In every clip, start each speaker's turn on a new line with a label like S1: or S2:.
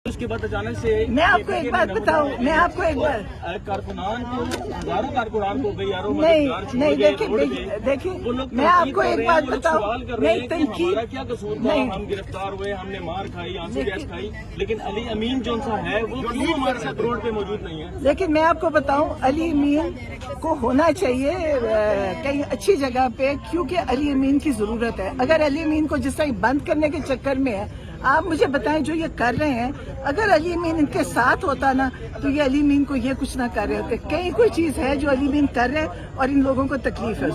S1: उसके बाद अचानक से
S2: मैं आपको एक बात बताऊं, मैं आपको एक बार
S1: कारकुनान को हजारों कारकुनान को भाई यारों
S2: नहीं देखिए मैं आपको एक बात बताऊं, नहीं तनकीद
S1: क्या कसूर था, हम गिरफ्तार हुए, हमने मार खाई, आंसू गैस खाई, लेकिन अली अमीन जो सा है वो क्यों हमारे साथ रोड पे मौजूद नहीं है?
S2: लेकिन मैं आपको बताऊं, अली अमीन को होना चाहिए कहीं अच्छी जगह पे, क्योंकि अली अमीन की जरूरत है। अगर अली अमीन को जिस तरह बंद करने के चक्कर में है, आप मुझे बताएं जो ये कर रहे हैं, अगर अली अमीन इनके साथ होता ना तो ये अली अमीन को ये कुछ ना कर रहे होते। कहीं कोई चीज है जो अली अमीन कर रहे हैं और इन लोगों को तकलीफ है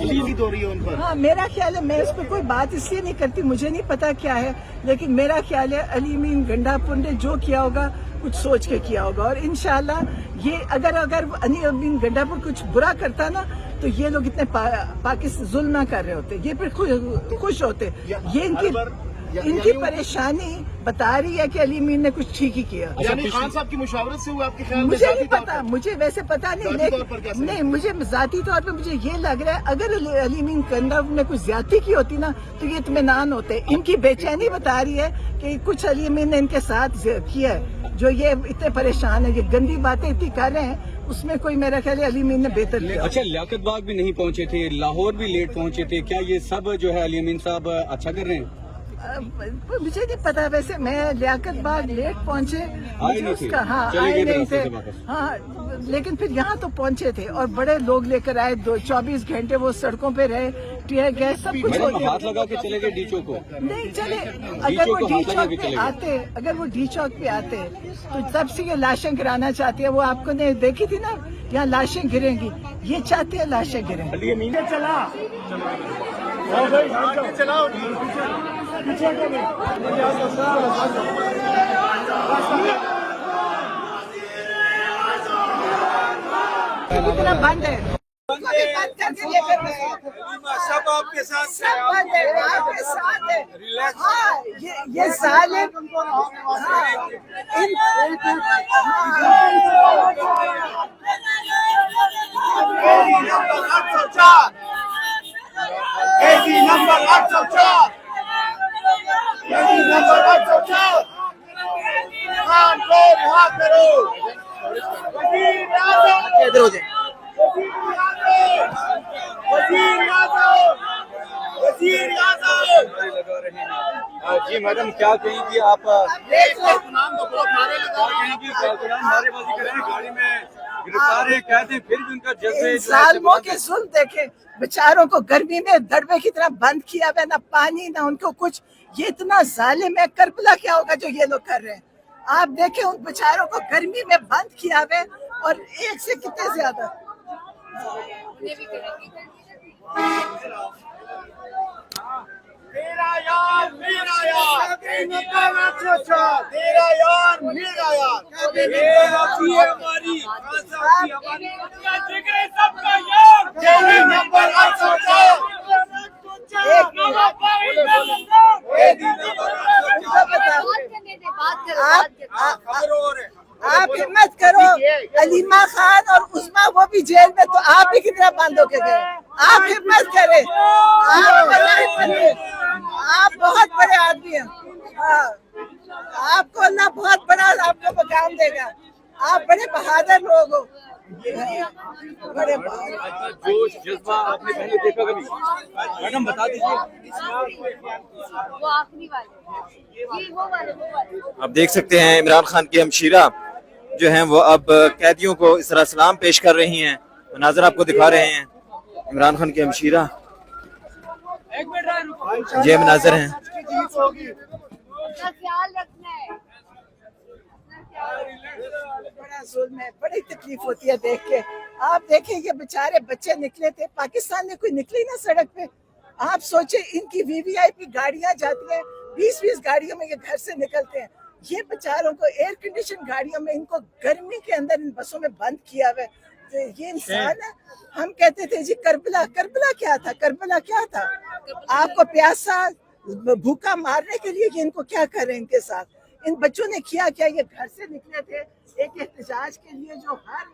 S2: उन पर। हाँ, मेरा ख्याल है, मैं इस पर कोई बात इसलिए नहीं करती, मुझे नहीं पता क्या है, लेकिन मेरा ख्याल है अली अमीन गंडापुर ने जो किया होगा कुछ सोच के किया होगा। और इंशाल्लाह ये अगर अली अमीन गंडापुर कुछ बुरा करता ना तो ये लोग इतने पाकिस्तान जुल्म ना कर रहे होते, ये फिर खुश होते। ये इनकी परेशानी बता रही है कि अली अमीन ने कुछ ठीक ही किया।
S3: यानी खान साहब की मुशावरत से हुआ आपके ख्याल में?
S2: मुझे नहीं पता, मुझे वैसे पता नहीं, लेकिन नहीं, मुझे जाती तौर पे मुझे ये लग रहा है अगर अली अमीन गंडापुर ने कुछ ज्यादती की होती ना तो ये इत्मीनान होते। इनकी बेचैनी बता रही है कि कुछ अली अमीन ने इनके साथ किया है, जो ये इतने परेशान है, ये गंदी बातें इतनी कर रहे हैं, उसमें कोई मेरा ख्याल है अली अमीन ने बेहतर किया।
S4: अच्छा, लियाकत बाग भी नहीं पहुंचे थे, लाहौर भी लेट पहुंचे थे, क्या ये सब जो है अली अमीन साहब अच्छा कर रहे हैं?
S2: मुझे नहीं पता, वैसे मैं लियाकत बाग लेट पहुंचे,
S4: आए नहीं थे,
S2: हाँ आए नहीं थे, हाँ, लेकिन फिर यहाँ तो पहुंचे थे और बड़े लोग लेकर आए, 24 घंटे वो सड़कों पे रहे, टीयर गैस सब कुछ
S4: हाथ लगा के चले गए डी चौक को।
S2: नहीं चले, अगर वो डी चौक पे आते, तो तब से ये लाशें गिराना चाहती है। वो आपको ने देखी थी ना, यहाँ लाशें गिरेंगी, ये चाहते हैं लाशें गिरें।
S1: अली अमीन
S2: कितना बंद है, बंद करके लेकर गए,
S3: सब आपके साथ,
S2: सब बंद है, आपके साथ है। हाँ, ये सालिम,
S3: नंबर 804 खान को रिहा करो। इधर हो जाए।
S4: जी मैडम, क्या कहेंगी आप?
S3: नाम तो बहुत नारे लगा रहे हैं,
S4: नारेबाजी कर रहे हैं, गाड़ी में गिरफ्तार है, कहते हैं, फिर भी उनका जज्बे
S2: सालमों के जुल्म देखे, बेचारों को गर्मी में दड़बे की तरह बंद किया हुआ, ना पानी ना उनको कुछ, ये इतना जालिम है। करबला क्या होगा जो ये लोग कर रहे हैं? आप देखें, उन बेचारों को गर्मी में बंद किया हुआ और एक से कितने ज्यादा।
S3: मेरा यार मेरा यार, तेरा यार मेरा यार, हमारी सबका यार, नंबर 804।
S2: आप हिम्मत करो, अलीमा खान और उस्मा वो भी जेल में, तो आप भी कितना बंद होके गए। आप हिम्मत करें, आप बहुत बड़े आदमी हैं, आपको अल्लाह बहुत बड़ा आपको मकाम देगा, आप बड़े बहादुर लोग हो, बड़े बहादुर।
S4: जोश जज्बा आपने पहले देखा कभी? मैडम बता दीजिए।
S5: वो आखिरी वाले।
S6: आप देख सकते हैं इमरान खान की हमशीरा जो हैं वो अब कैदियों को इस तरह सलाम पेश कर रही हैं, मनाज़र आपको दिखा रहे हैं। इमरान खान की हमशीरा ये मनाज़र हैं।
S5: ख्याल रखना है,
S2: बड़ा जुल्म है, बड़ी तकलीफ होती है देख के। आप देखें, ये बेचारे बच्चे निकले थे, पाकिस्तान में कोई निकली ना सड़क पे। आप सोचे, इनकी वीवीआईपी गाड़ियां जाती हैं, 20-20 गाड़ियों में ये घर से निकलते हैं, ये बेचारों को एयर कंडीशन गाड़ियों में, इनको गर्मी के अंदर इन बसों में बंद किया हुआ है। तो ये इंसान है। हम कहते थे जी करबला, करबला क्या था, करबला क्या था? आपको प्यासा भूखा मारने के लिए ये इनको क्या करें इनके साथ? इन बच्चों ने किया क्या? ये घर से निकले थे एक एहतजाज के लिए जो हर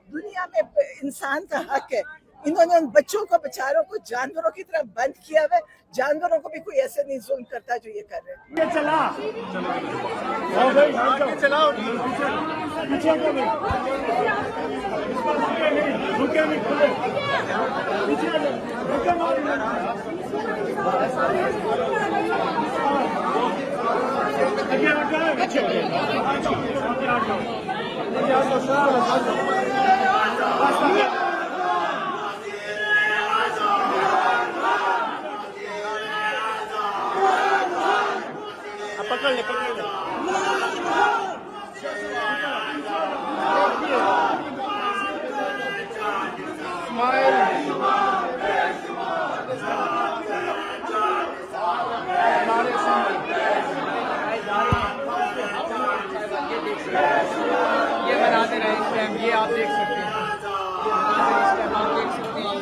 S2: दुनिया में इंसान का हक है, इन्होंने उन बच्चों को बेचारों को जानवरों की तरह बंद किया हुआ है। जानवरों को भी कोई ऐसे नहीं जुल्म करता जो ये कर रहे हैं।
S7: ये बनाते रहे इस टाइम, ये आप देख सकते हैं, इस टाइम आप देख सकते हैं।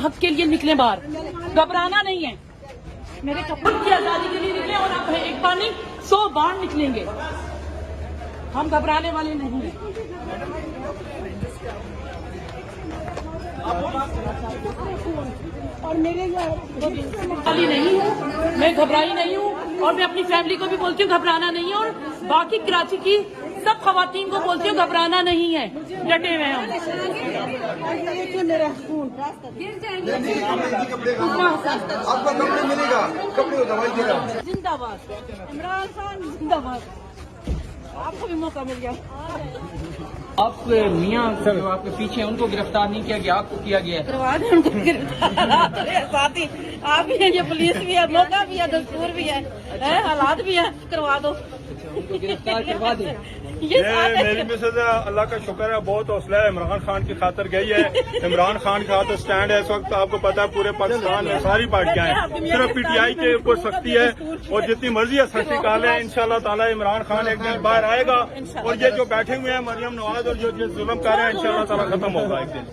S8: हक के लिए निकले बाहर, घबराना नहीं है। मेरे कपड़ों की आजादी के लिए निकले और आप एक बार नहीं 100 बार निकलेंगे। हम घबराने वाले नहीं हैं। और मेरे वाली नहीं हूँ, मैं घबराई नहीं हूँ और मैं अपनी फैमिली को भी बोलती हूँ घबराना नहीं है, और बाकी कराची की सब खवातीन को बोलती हूँ घबराना नहीं है, डटे हुए हैं।
S3: आपको कपड़े मिलेगा, कपड़े को दवाई देगा।
S8: जिंदाबाद इमरान खान, जिंदाबाद। आपको भी मौका मिल गया।
S7: आप मियाँ जो आपके पीछे हैं उनको गिरफ्तार नहीं किया गया, आपको किया गया है।
S8: करवा दें उनको गिरफ्तार। साथ ही आप भी हैं, ये पुलिस भी है, मौका भी है, दस्तूर भी है, हालात भी है, करवा दो,
S7: उनको गिरफ्तार करवा दें।
S8: ये
S9: मेरी मिसेज अल्लाह का शुक्र है, बहुत हौसला है, इमरान खान की खातर गई है। इमरान खान का खातर स्टैंड है इस वक्त, आपको पता है पूरे पाकिस्तान में सारी पार्टियां हैं, सिर्फ पीटीआई के ऊपर सख्ती है और जितनी मर्जी है सख्ती निकाले हैं। इंशाल्लाह ताला इमरान खान एक दिन बाहर आएगा और ये जो बैठे हुए हैं मरियम नवाज और जो जुल्म कर रहे हैं इंशाल्लाह ताला खत्म होगा एक दिन।